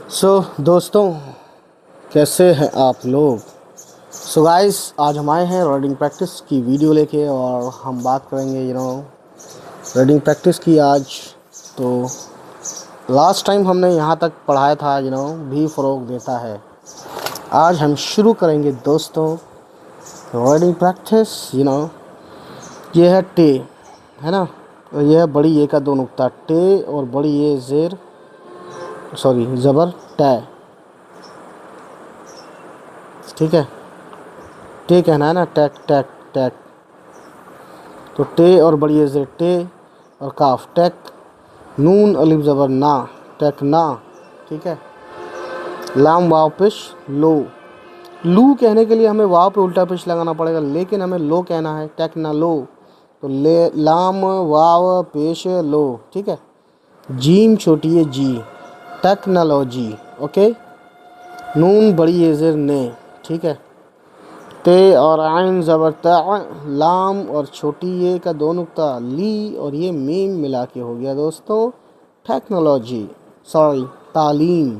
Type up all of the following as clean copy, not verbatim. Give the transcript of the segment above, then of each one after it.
दोस्तों, कैसे हैं आप लोग। गाइस, आज हम आए हैं रीडिंग प्रैक्टिस की वीडियो लेके और हम बात करेंगे रीडिंग प्रैक्टिस की आज। तो लास्ट टाइम हमने यहाँ तक पढ़ाया था भी फ़रोग देता है। आज हम शुरू करेंगे दोस्तों रीडिंग प्रैक्टिस। ये है टे, है ना, और यह है बड़ी ए का दो नुक्ता टे और बड़ी ए ज़बर टे। ठीक है, टे कहना है ना, टैक टैक टैक। तो टे और बड़ी ए टे और काफ टैक, नून अलिफ ज़बर ना, टैक ना। ठीक है, लाम वाव पेश लो। लू कहने के लिए हमें वाव पे उल्टा पेश लगाना पड़ेगा, लेकिन हमें लो कहना है, टैक ना लो। तो ले लाम वाव पेश लो। ठीक है, जीम छोटी है जी, टेक्नोलॉजी। ओके, नून बड़ी ए ने। ठीक है, ते और आइन ज़बर ता, लाम और छोटी ए का दो नुक्ता ली और ये मीम मिला के हो गया दोस्तों टेक्नोलॉजी, तालीम।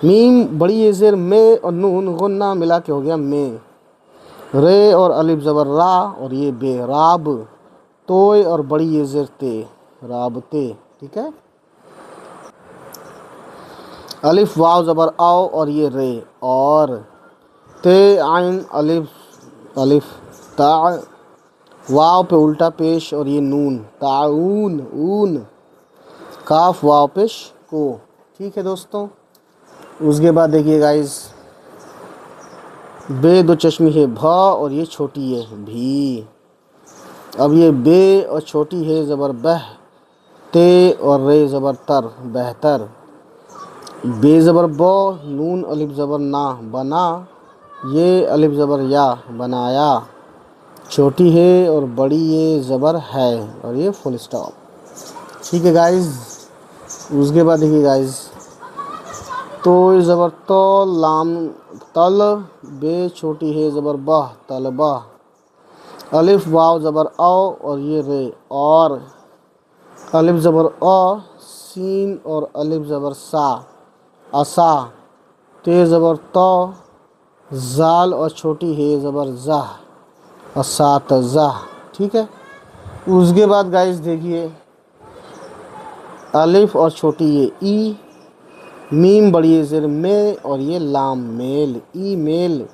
मीम बड़ी ए ज़ेर में और नून गुन्ना मिला के हो गया में। रे और अलिफ ज़बर रा और ये बे, राब। तोय और बड़ी ए ज़ेर ते, राबते। ठीक है, अलिफ वाव ज़बर आओ और ये रे, और ते आइन अलिफ ता, वाव पे उल्टा पेश और ये नून, ताऊन ऊन। काफ वाव पेश को। ठीक है दोस्तों, उसके बाद देखिए गाइस, बे दो चश्मी है भ और ये छोटी है भी। अब ये बे और छोटी है ज़बर बह, ते और रे ज़बर तर, बेहतर। बे ज़बर बो, नून अलिफ ज़बर ना, बना। ये अलिफ ज़बर या, बनाया। छोटी है और बड़ी ये ज़बर है और ये फुल स्टॉप। ठीक है गाइस, उसके बाद देखिए गाइस, तो ज़बर तो, लाम तल, बे छोटी है ज़बर बह, तलबा। अलिफ वाव ज़बर औ और ये रे, और। अलिफ ज़बर अ, सीन और अलिफ ज़बर सा, असा। ते ज़बर तो, जाल और छोटी है ज़बर ज़ह, असातज़ा। ठीक है, उसके बाद गाइस देखिए, अलिफ और छोटी ये ई, मीम बड़ी ज़ेर में और ये लाम मेल, ई मेल।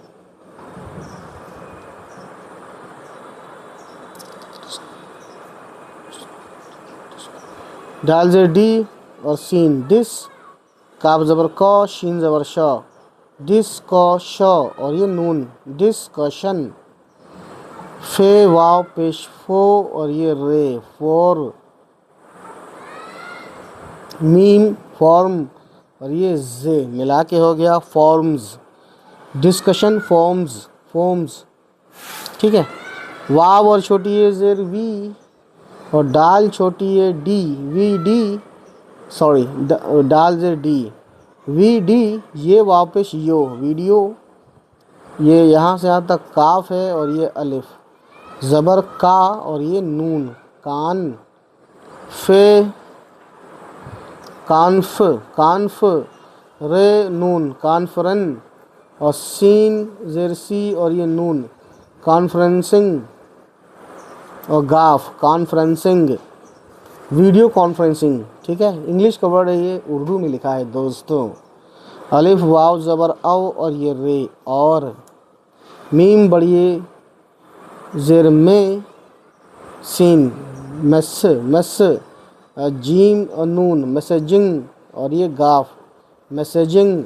डाल ज़ेर डी और सीन, डिस। काफ ज़बर क, शीन ज़बर श, डिस क श और ये नून, डिस्कशन। फे वाव पेश फो और ये रे, फोर। मीम फॉर्म और ये जे मिला के हो गया फॉर्म्स, डिस्कशन फॉर्म्स, फॉर्म्स। ठीक है, वाव और छोटी है ज़ेर वी और डाल छोटी है डी, वी डी, डाल ज़ेर डी, वी डी। ये वाव पेश यो, वीडियो। ये यहाँ से यहाँ तक काफ है और ये अलिफ ज़बर का और ये नून, कान। फे कानफ, कानफ। रे नून, कॉन्फ्रेंस। और सीन ज़ेर सी और ये नून, कॉन्फ्रेंसिंग। और गाफ, कॉन्फ्रेंसिंग, वीडियो कॉन्फ्रेंसिंग। ठीक है, इंग्लिश का वर्ड है ये, उर्दू में लिखा है दोस्तों। अलिफ वाव ज़बर औ और ये रे, और। मीम बड़ी ज़ेर में, सीन, मस मस। जीम और नून, मैसेजिंग और ये गाफ, मैसेजिंग।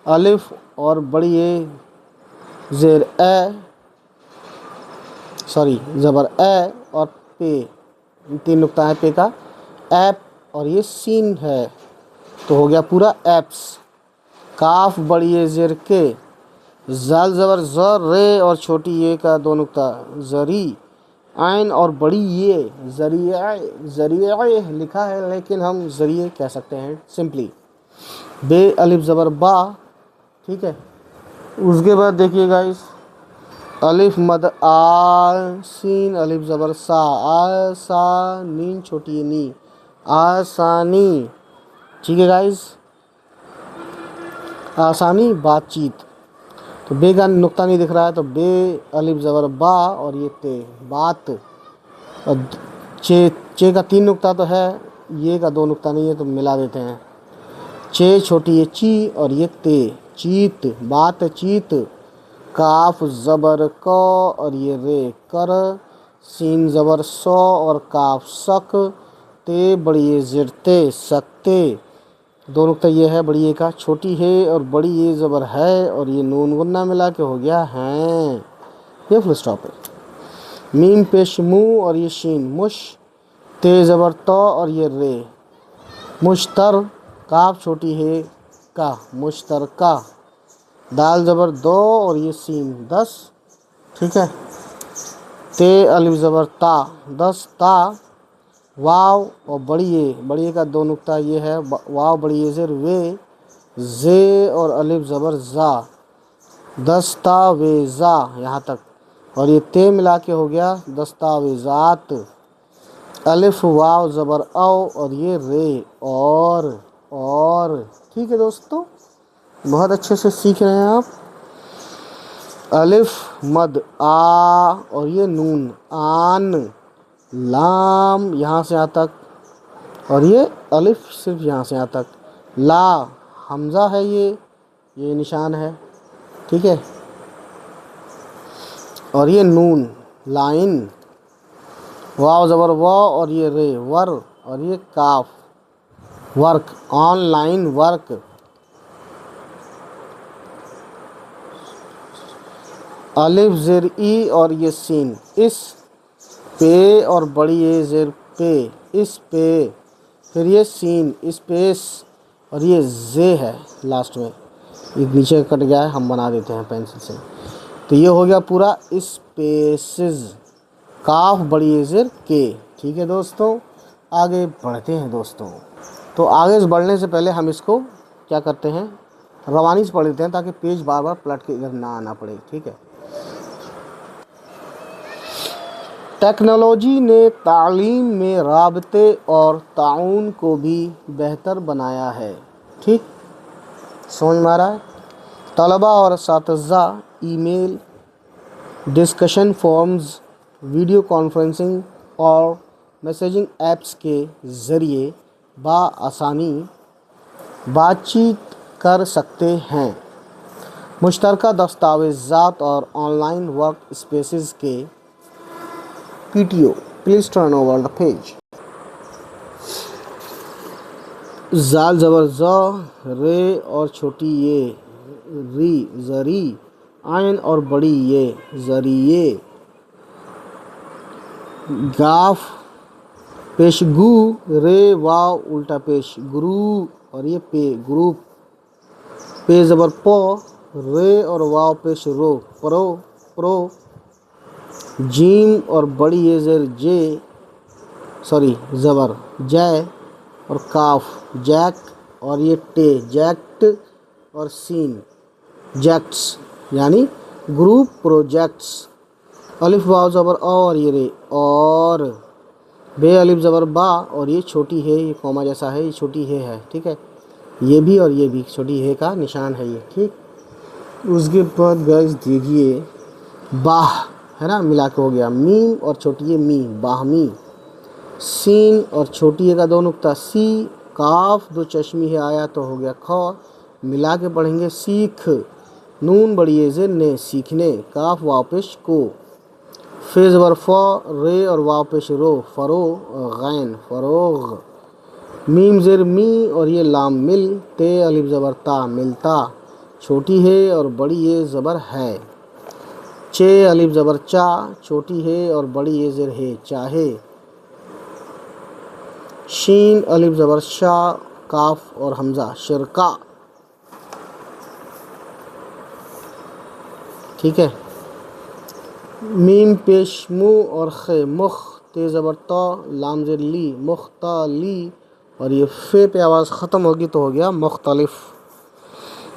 अलिफ और बड़ी ए ज़ेर ए, ज़बर ए और पे, तीन नुक्ता है पे का, ऐप और ये सीन है, तो हो गया पूरा ऐप्स। काफ बड़ी ए ज़ेर के, जाल ज़बर ज़, रे और छोटी ए का दो नुक्ता ज़री। आइन और बड़ी ये, ज़रिए लिखा है लेकिन हम ज़रिए कह सकते हैं सिंपली। बे अलिफ ज़बर बा। ठीक है, उसके बाद देखिए गाइस, अलिफ मद आ, सीन अलिफ ज़बर सा, आ सा, नीन छोटी नी, आसानी। ठीक है गाइस, आसानी बातचीत, तो बे का नुक्ता नहीं दिख रहा है तो बे अलिफ ज़बर बा और ये ते बात। और चे का 3 नुक्ता तो है, ये का 2 नुक्ता नहीं है तो मिला देते हैं। चे छोटी ये ची और ये ते चीत बात चीत। काफ ज़बर क और ये रे कर। सीन ज़बर सौ और काफ सक। ते बड़ी ये ज़िरते सकते। 2 नुक्ता ये है बड़ी ए का, छोटी है और बड़ी ये ज़बर है और ये नून गुन्ना मिला के हो गया हैं, ये फुल स्टॉप है। मीम पेश मुँह और ये शीन मुश। ते ज़बर तो और ये रे मुश्तर। काफ छोटी है का मुश्तर का। दाल ज़बर दो और ये सीन 10, ठीक है। ते अलिफ ज़बर ता 10 ता। वाव और बड़ी ए का 2 नुक्ता ये है, वाव बड़ी ए ज़ेर वे जे और अलिफ ज़बर ज़ा 10 ता वे ज़ा यहाँ तक। और ये ते मिला के हो गया दस्तावेज़ात। अलिफ वाव ज़बर औ और ये रे और ठीक है दोस्तों, बहुत अच्छे से सीख रहे हैं आप। अलिफ मद आ और ये नून आन। लाम यहाँ से यहाँ तक और ये अलिफ सिर्फ यहाँ से यहाँ तक। ला हमज़ा है ये निशान है, ठीक है। और ये नून लाइन। वाव ज़बर व और ये रे वर और ये काफ वर्क ऑनलाइन वर्क। अलिफ ज़ेर ई और ये सीन इस पे और बड़ी ए ज़ेर पे इस पे। फिर ये सीन स्पेस और ये जे है लास्ट में, ये नीचे कट गया है, हम बना देते हैं पेंसिल से। तो ये हो गया पूरा स्पेसिस। काफ बड़ी ए ज़ेर के, ठीक है दोस्तों। आगे बढ़ते हैं दोस्तों। तो आगे बढ़ने से पहले हम इसको क्या करते हैं, रवानी से पढ़ लेते हैं ताकि पेज बार बार पलट के इधर ना आना पड़े, ठीक है। टेक्नोलॉजी ने तालीम में राबते और ताउन को भी बेहतर बनाया है, ठीक समझ में आ रहा है। तलबा और असातिज़ा email, discussion forums, video conferencing और मैसेजिंग ऐप्स के ज़रिए बआसानी बातचीत कर सकते हैं। मुश्तरका दस्तावेज़ात और ऑनलाइन वर्क स्पेसेस के PTO, please turn over the page. जाल ज़बर ज़ रे और छोटी ये री ज़री। आयन और बड़ी ये ज़रिए। गाफ पेश गु रे वाव उल्टा पेश गुरु और ये पे ग्रुप। पे ज़बर पो रे और वाव पेश रो प्रो प्रो। जीम और बड़ी ये ज़ेर जे सॉरी ज़बर जय और काफ जैक और ये टे जैक्ट और सीन जैक्ट्स यानी ग्रुप प्रोजेक्ट्स। अलिफ वाव ज़बर और ये रे और। बे अलिफ ज़बर बा और ये छोटी है, ये कॉमा जैसा है, ये छोटी है, ठीक है। ये भी और ये भी छोटी है का निशान है ये, ठीक। उसके बाद गाइस देखिए बाह है ना, मिला के हो गया। मीम और छोटी है मी बाहमी। सीन और छोटी है का 2 नुक्ता सी। काफ 2 चश्मी है आया तो हो गया ख, मिला के पढ़ेंगे सीख। नून बड़ी है जे ने सीखने। काफ वापिश को। फे ज़बर फ रे और वापिश रो फरो गैन फरोग। मीम ज़ेर मी और ये लाम मिल। ते अलिफ ज़बर ता मिलता। छोटी है और बड़ी ये ज़बर है। चे अलिफ ज़बर चा छोटी है और बड़ी ये ज़ेर है चाहे। शीन अलिफ ज़बर शा काफ और हमज़ा शिरका, ठीक है। मीम पेश मुँह और खे मुख। ते ज़बर तो लाम ज़ेर ली मुख्ताली और ये फे पे आवाज़ ख़त्म होगी तो हो गया मुख्तलिफ।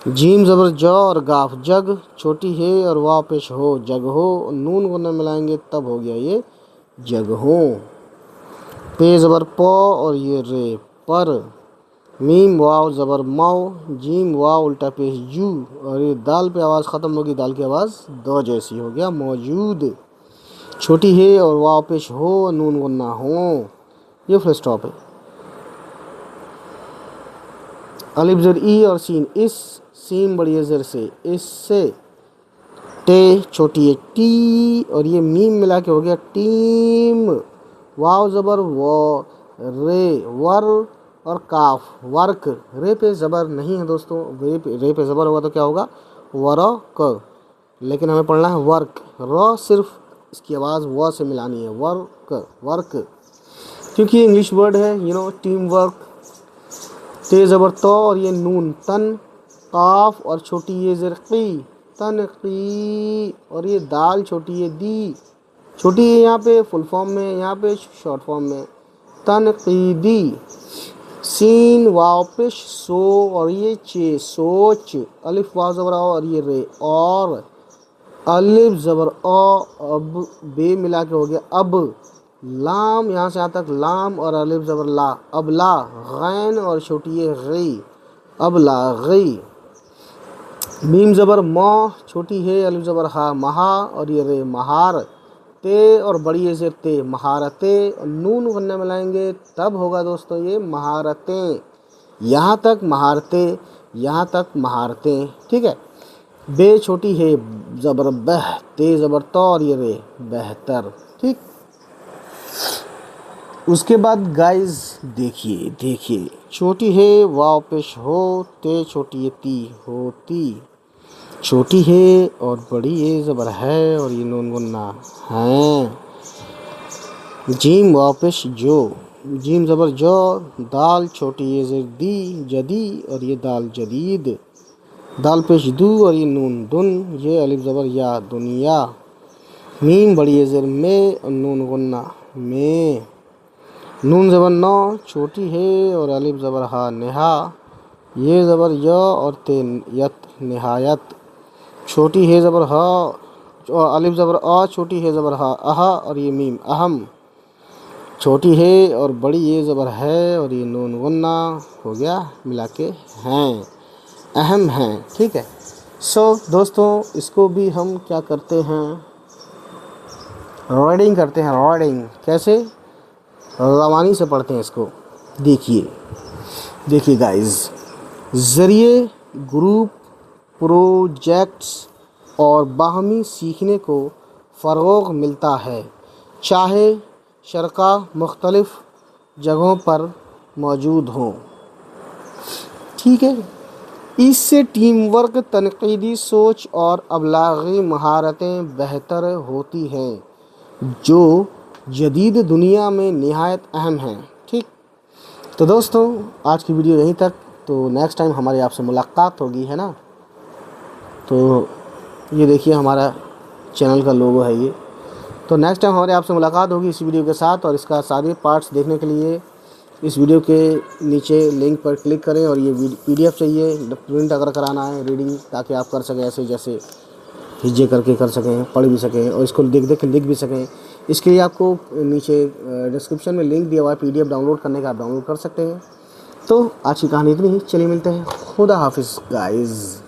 जीम ज़बर ज और गाफ जग छोटी है और वाह पेश हो जग हो। नून को न मिलाएंगे तब हो गया ये जग हो। पे ज़बर पो और ये रे पर। मीम वाव ज़बर माओ, जीम वाव उल्टा पेश जू, और ये दाल पे आवाज़ ख़त्म होगी, दाल की आवाज़ दो जैसी हो गया मौजूद। छोटी है और वाव पेश हो, नून गुन्ना हो, ये फुल स्टॉप है। अलिफ ज़र ई और सीन इस, सीन बड़ी है ज़र से इससे, टे छोटी है टी, और ये मीम मिला के हो गया टीम। वाव ज़बर वो, रे वर, और काफ वर्क, रे पे ज़बर नहीं है दोस्तों, रे पे ज़बर होगा तो क्या होगा वर्क, लेकिन हमें पढ़ना है वर्क, र सिर्फ इसकी आवाज़ व से मिलानी है, वर्क वर्क, क्योंकि इंग्लिश वर्ड है टीम वर्क। ते ज़बर तो, और ये नून तन, काफ और छोटी ये ज़रक़ी तनक़ी, और ये दाल छोटी है दी, छोटी है यहाँ पे फुल फॉर्म में, यहाँ पे शॉर्ट फॉर्म में तनक़ीदी। सीन वाव पेश सो, और ये चे सोच, अलिफ वाव ज़बर आओ, और ये रे और, अलिफ ज़बर अ, अब बे मिला के हो गया अब, लाम यहाँ से यहाँ तक लाम, और अलिफ ज़बर ला अब ला, गैन और छोटी ये गई अब ला गई। मीम ज़बर मौ, छोटी है अलिफ ज़बर हा महा, और ये रे महार, ते और बड़ी है से ते महारते, और नून वन्ना मिलाएंगे तब होगा दोस्तों ये महारतें। यहाँ तक महारतें, यहाँ तक महारतें, ठीक है। बे छोटी है ज़बर बह, ते ज़बर तो, और ये रे बेहतर, ठीक। उसके बाद गाइस देखिए छोटी है वाव पेश हो, ते छोटी है ती होती, छोटी है और बड़ी है ज़बर है, और ये नून गुन्ना है। जीम वाव पेश जो, जीम ज़बर जो, दाल छोटी है ज़र दी जदी, और ये दाल जदीद, दाल पेश दू, और ये नून दुन, ये अलिफ ज़बर या दुनिया। मीम बड़ी है ज़र में, और नून गुन्ना में, नून ज़बर नौ, छोटी है और अलिफ ज़बर हा नेहा, ये ज़बर य और ते यत निहायत, छोटी है ज़बर हा और अलिफ ज़बर आ, छोटी है ज़बर हा अहा, और ये मीम अहम, छोटी है और बड़ी ये ज़बर है, और ये नून गुन्ना हो गया मिला के हैं, अहम हैं, ठीक है। सो दोस्तों इसको भी हम क्या करते हैं, रीडिंग करते हैं, रीडिंग कैसे, रवानी से पढ़ते हैं इसको। देखिए गाइस, ज़रिए ग्रुप प्रोजेक्ट्स और बाहमी सीखने को फ़रोग़ मिलता है, चाहे शरका मुख्तलिफ़ जगहों पर मौजूद हों, ठीक है। इससे टीम वर्क, तनक़ीदी सोच और अबलागी महारतें बेहतर होती हैं, जो जदीद दुनिया में निहायत अहम हैं, ठीक। तो दोस्तों आज की वीडियो यहीं तक, तो नेक्स्ट टाइम हमारी आपसे मुलाकात होगी, है ना। तो ये देखिए हमारा चैनल का लोगो है ये, तो नेक्स्ट टाइम हमारी आपसे मुलाकात होगी इस वीडियो के साथ, और इसका सारे पार्ट्स देखने के लिए इस वीडियो के नीचे लिंक पर क्लिक करें, और ये PDF चाहिए, प्रिंट अगर कराना है रीडिंग, ताकि आप कर सकें ऐसे जैसे हिज्जे करके कर सकें, पढ़ भी सकें, और इसको देख के लिख भी सकें। इसके लिए आपको नीचे डिस्क्रिप्शन में लिंक दिया हुआ है PDF डाउनलोड करने का, आप डाउनलोड कर सकते हैं। तो आज की कहानी इतनी ही, चलिए मिलते हैं, खुदा हाफिज़ गाइज़।